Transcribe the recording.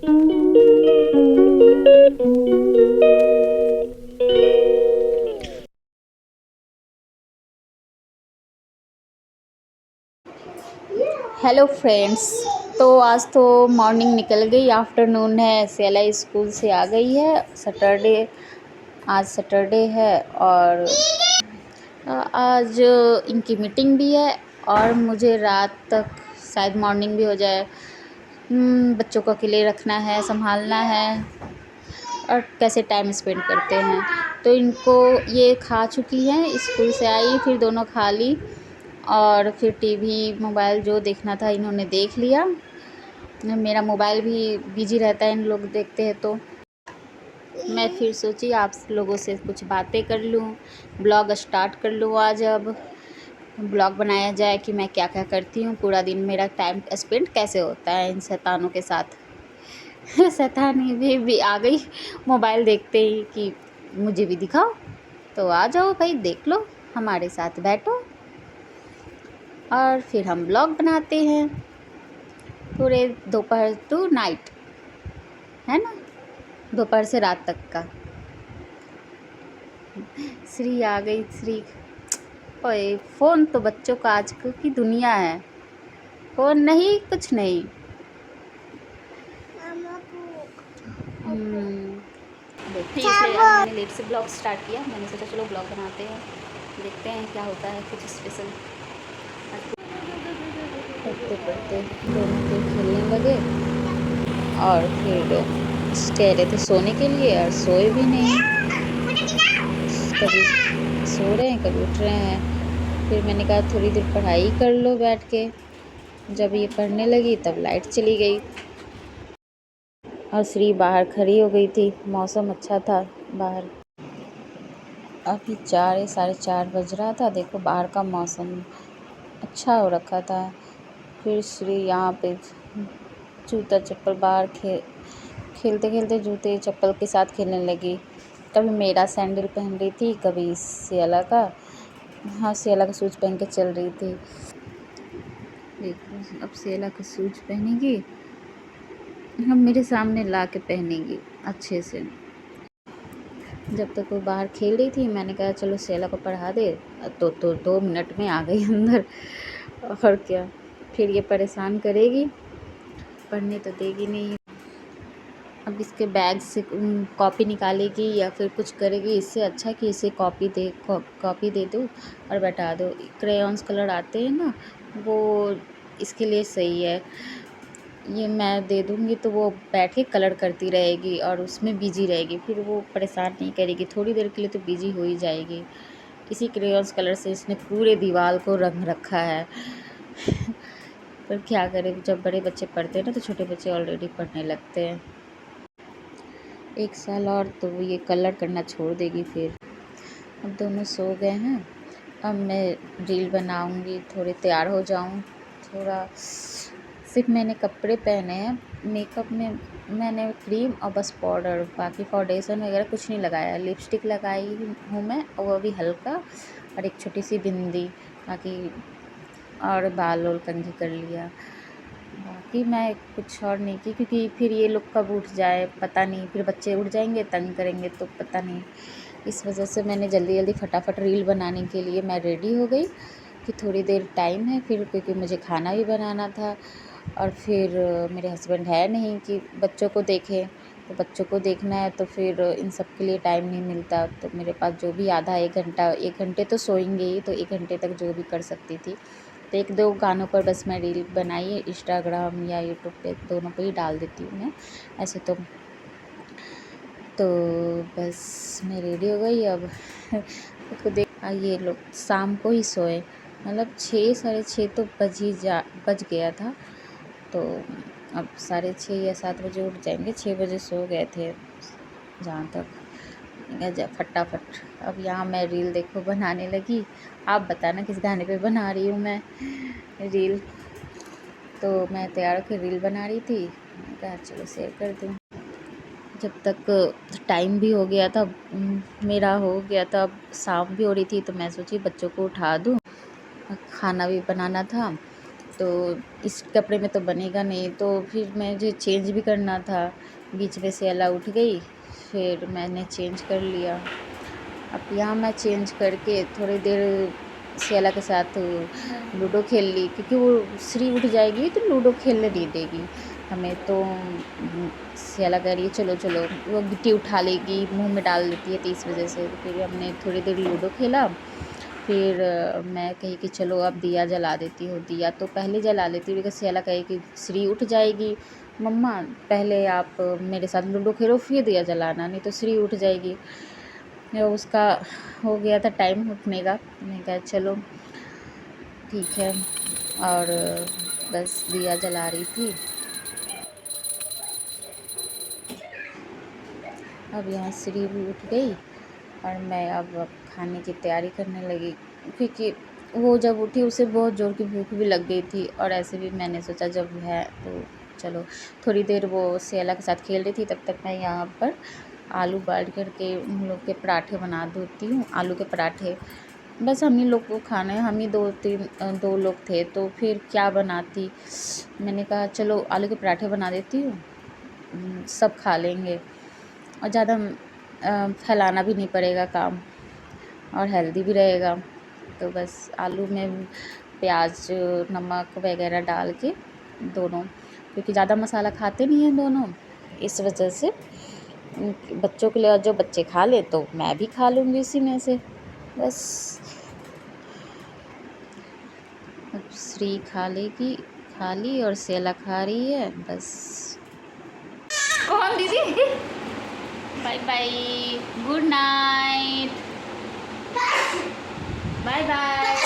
Hello friends. तो आज तो मॉर्निंग निकल गई, आफ्टरनून है, सेला स्कूल से आ गई है। आज सैटरडे है और आज इनकी मीटिंग भी है और मुझे रात तक शायद मॉर्निंग भी हो जाए। बच्चों को अकेले रखना है, संभालना है और कैसे टाइम स्पेंड करते हैं। तो इनको ये खा चुकी हैं, स्कूल से आई फिर दोनों खा ली और फिर टीवी मोबाइल जो देखना था इन्होंने देख लिया। मेरा मोबाइल भी बिजी रहता है, इन लोग देखते हैं तो मैं फिर सोची आप लोगों से कुछ बातें कर लूँ, ब्लॉग स्टार्ट कर लूँ। आज अब ब्लॉग बनाया जाए कि मैं क्या क्या करती हूँ, पूरा दिन मेरा टाइम स्पेंड कैसे होता है इन शैतानों के साथ। शैतानी भी आ गई मोबाइल देखते ही कि मुझे भी दिखाओ। तो आ जाओ भाई, देख लो, हमारे साथ बैठो और फिर हम ब्लॉग बनाते हैं पूरे दोपहर टू नाइट, है ना, दोपहर से रात तक का। श्री आ गई। श्री, ओए फ़ोन तो बच्चों का आजकल की दुनिया है, फ़ोन नहीं कुछ नहीं। देखिए इसलिए आज मैंने लेट से ब्लॉग स्टार्ट किया। मैंने सोचा चलो ब्लॉग बनाते हैं, देखते हैं क्या होता है कुछ स्पेशल। पढ़ते पढ़ते दोनों फिर खेलने लगे और फिर कह रहे थे सोने के लिए और सोए भी नहीं, कभी सो रहे हैं कभी उठ रहे हैं। फिर मैंने कहा थोड़ी देर पढ़ाई कर लो बैठ के। जब ये पढ़ने लगी तब लाइट चली गई और श्री बाहर खड़ी हो गई थी। मौसम अच्छा था बाहर, अभी 4 या 4:30 बज रहा था। देखो बाहर का मौसम अच्छा हो रखा था। फिर श्री यहाँ पे जूता चप्पल बाहर खेलते खेलते जूते चप्पल के साथ खेलने लगी। कभी मेरा सैंडल पहन रही थी, कभी सियाला का। हाँ, सियाला का शूज़ पहन के चल रही थी। देखो अब सियाला का शूज़ पहनेगी, हम मेरे सामने ला के पहनेगी अच्छे से। जब तक वो बाहर खेल रही थी मैंने कहा चलो सियाला को पढ़ा दे, तो 2 मिनट में आ गई अंदर। और क्या, फिर ये परेशान करेगी, पढ़ने तो देगी नहीं। अब इसके बैग से कॉपी निकालेगी या फिर कुछ करेगी, इससे अच्छा कि इसे कॉपी दे दो और बैठा दो। क्रेयॉन्स कलर आते हैं ना, वो इसके लिए सही है। ये मैं दे दूँगी तो वो बैठ के कलर करती रहेगी और उसमें बिजी रहेगी, फिर वो परेशान नहीं करेगी। थोड़ी देर के लिए तो बिजी हो ही जाएगी। इसी क्रेयॉन्स कलर से इसने पूरे दीवार को रंग रखा है। पर क्या करें, जब बड़े बच्चे पढ़ते हैं ना तो छोटे बच्चे ऑलरेडी पढ़ने लगते हैं। 1 साल और तो ये कलर करना छोड़ देगी। फिर अब दोनों सो गए हैं। अब मैं रील बनाऊंगी, थोड़ी तैयार हो जाऊं। थोड़ा सिर्फ मैंने कपड़े पहने हैं, मेकअप में मैंने क्रीम और बस पाउडर, बाकी फाउंडेशन वगैरह कुछ नहीं लगाया। लिपस्टिक लगाई हूँ मैं, और वो भी हल्का, और एक छोटी सी बिंदी, बाकी और बाल और कंघी कर लिया। बाकी मैं कुछ और नहीं की, क्योंकि फिर ये लोग कब उठ जाए पता नहीं, फिर बच्चे उठ जाएंगे तंग करेंगे तो पता नहीं। इस वजह से मैंने जल्दी जल्दी फटाफट रील बनाने के लिए मैं रेडी हो गई कि थोड़ी देर टाइम है फिर, क्योंकि मुझे खाना भी बनाना था। और फिर मेरे हस्बैंड है नहीं कि बच्चों को देखें, तो बच्चों को देखना है तो फिर इन सब के लिए टाइम नहीं मिलता। तो मेरे पास जो भी आधा 1 घंटे तो सोएंगे ही, तो 1 घंटे तक जो भी कर सकती थी। तो 1-2 गानों पर बस मैं रील बनाई, इंस्टाग्राम या यूट्यूब पे दोनों पे ही डाल देती हूँ मैं ऐसे तो बस मैं रेडी हो गई। अब खुद को देख, ये लोग शाम को ही सोए, मतलब 6-6:30 तो बज गया था। तो अब 6:30 या 7 बजे उठ जाएंगे, 6 बजे सो गए थे जहाँ तक। फटाफट अब यहाँ मैं रील देखो बनाने लगी। आप बताना किस गाने पे बना रही हूँ मैं रील। तो मैं तैयार होकर रील बना रही थी, मैंने कहा चलो शेयर कर दूँ। जब तक टाइम भी हो गया था, मेरा हो गया था, शाम भी हो रही थी, तो मैं सोची बच्चों को उठा दूँ, खाना भी बनाना था। तो इस कपड़े में तो बनेगा नहीं, तो फिर मुझे चेंज भी करना था। बीच में से एला उठ गई, फिर मैंने चेंज कर लिया। अब यहाँ मैं चेंज करके थोड़ी देर सियाला के साथ लूडो खेल ली, क्योंकि वो श्री उठ जाएगी तो लूडो खेलने नहीं देगी हमें। तो सियाला कह रही है चलो चलो, वो गिट्टी उठा लेगी, मुंह में डाल देती है, तो इस वजह से फिर हमने थोड़ी देर लूडो खेला। फिर मैं कही कि चलो अब दिया जला देती हूँ। दिया तो पहले जला लेती हूँ, लेकिन सियाला कही कि श्री उठ जाएगी, मम्मा पहले आप मेरे साथ लूडो खेलो फिर दिया जलाना, नहीं तो श्री उठ जाएगी। उसका हो गया था टाइम उठने का। मैंने कहा चलो ठीक है, और बस दिया जला रही थी। अब यहाँ श्री भी उठ गई और मैं अब खाने की तैयारी करने लगी, क्योंकि वो जब उठी उसे बहुत ज़ोर की भूख भी लग गई थी, और ऐसे भी मैंने सोचा जब है तो चलो थोड़ी देर वो सियाला के साथ खेल रही थी, तब तक मैं यहाँ पर आलू बाल करके उन लोग के पराठे बना देती हूँ। आलू के पराठे बस हम ही लोग को खाना है, हम ही दो लोग थे, तो फिर क्या बनाती। मैंने कहा चलो आलू के पराठे बना देती हूँ, सब खा लेंगे और ज़्यादा फैलाना भी नहीं पड़ेगा काम, और हेल्दी भी रहेगा। तो बस आलू में प्याज नमक वगैरह डाल के दोनों, क्योंकि ज़्यादा मसाला खाते नहीं हैं दोनों, इस वजह से बच्चों के लिए, और जो बच्चे खा ले तो मैं भी खा लूँगी इसी में से। बस अब श्री खा लेगी, खा ली, और सेला खा रही है बस। कौन दीदी? Bye bye, good night, bye bye.